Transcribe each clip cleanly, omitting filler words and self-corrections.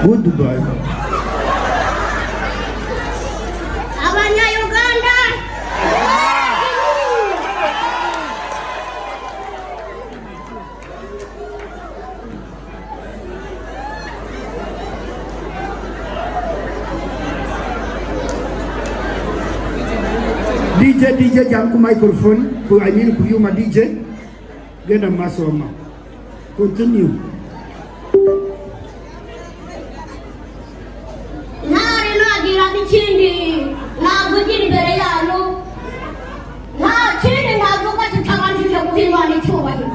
Goodbye. Abanya-Uganda. DJ jam ku microphone ku ku yuma DJ genda masoma continue. Nari nagira n'ikindi navugira imbere yanyu nta kindi navuga kitabanjije guhimana icyubahiro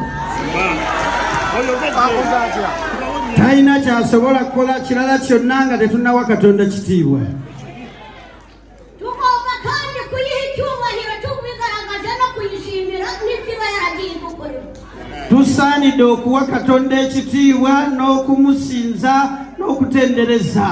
Taina kyasobola kukola kirala kyonna nga tetunnawa Katonda kitiibwa. tugomba kandi kuyiha icyubahiro tubigaragaza no kuyishimira n'ikiba yaragiye gukorera. Tusaanidde okuwa Katonda ekitiibwa n'okumusinza n'okutendereza.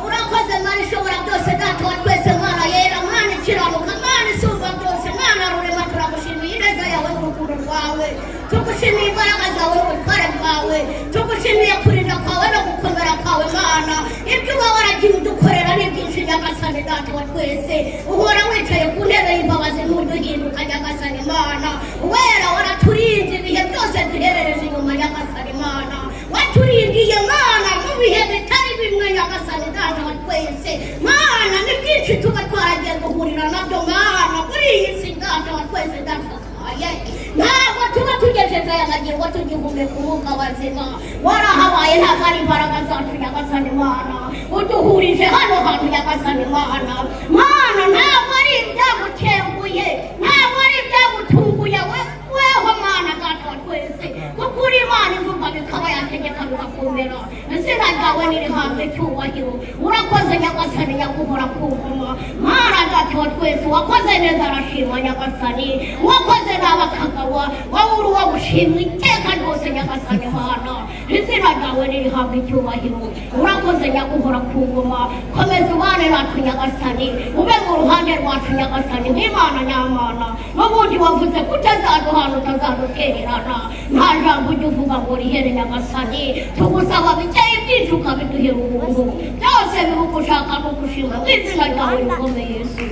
Urakoze Mana ishobora byose Data wa twese Mana yera Mana ikiranuka Mana isumba byose Mana rurema turagushimiye ineza yawe n'urukundo rwawe tugushimiye imbaraga zawe n'ubutware bwawe tugushimiye kurinda kwawe no gukomera kwawe Mana ibyo uba waragiye udukorera ni byinshi Nyagasani Data wa twese uhora wicaye ku ntebe y'imbabazi ntuduhinduka Nyagasani Mana wera waraturinze ibihe byose duherereje inyuma Nyagasani Mana waturindiye Mana mu bihe bitari bimwe Nyagasani Data wa twese Mana ni byinshi tuba twaragiye guhurira nabyo Mana muri iyi si Data wa twese Data ntabwo tuba tugejeje aya magingo tugihumeka umwuka wazima warahabaye ntabwo ari imbaraga zacu Nyagasani Mana uduhurije hano hantu Nyagasani Mana Mana ntabwo ari ibyagutenguye ntabwo ari ibyagutunguye weho Mana Data wa twese kuko uri Imana ivuga bikaba yategeka bigakomera izina ryawe nirihabwe icyubahiro urakoze Nyagasani nyakubura kuguma Mana Data wa twese wakoze neza arashimwa Nyagasani wakoze n'abakagawa wowe uri uwo gushimwa iteka ryose Nyagasani Mana izina ryawe nirihabwe icyubahiro urakoze nyakubura kuguma komeza ubane natwe Nyagasani ube mu ruhande rwacu Nyagasani nk'Imana nyamana n'ubundi wavuze kutazaduhana utazadutererana nta jambo ujya uvuga ngo rihere Nyagasani tugusaba bikeye byinshi ukabiduhera ubuntu byose biri ugushaka no gushima mu izina ryawe rikomeye Yesu.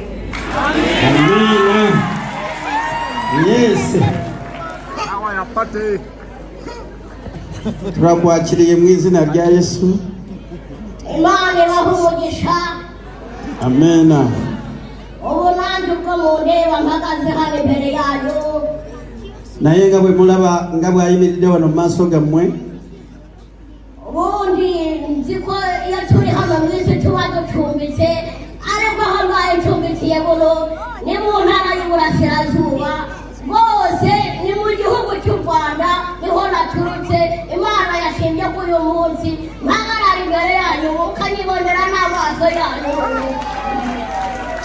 Amen. Yes. Turakwakiriye mu izina rya Yesu. Imana ibahe umugisha. Amen. Ubu nanjye ubwo mundeba mpagaze hano imbere yanyu naye nga bwe mulaba nga bwayimiridde wano mu maaso gammwe ubundi nzi ko iyo turi hano mu isi tuba ducumbitse ariko aho ngaho icumbikiye buno ni mu ntara y'Uburasirazuba bose ni mu gihugu cy'u Rwanda niho naturutse Imana yashimye ko uyu munsi mpagarara imbere yanyu mukanyibonera n'amaso yanyu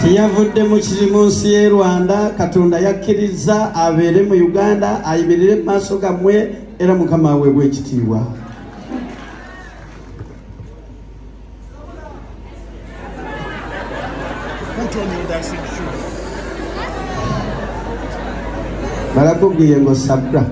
kiyavudde mu kiri mu nsi y'e Rwanda Katonda yakkiriza abeere mu Uganda ayimirire mu maaso gammwe era Mukama aweebwe ekitiibwa. Barakubwiye ngo sabra.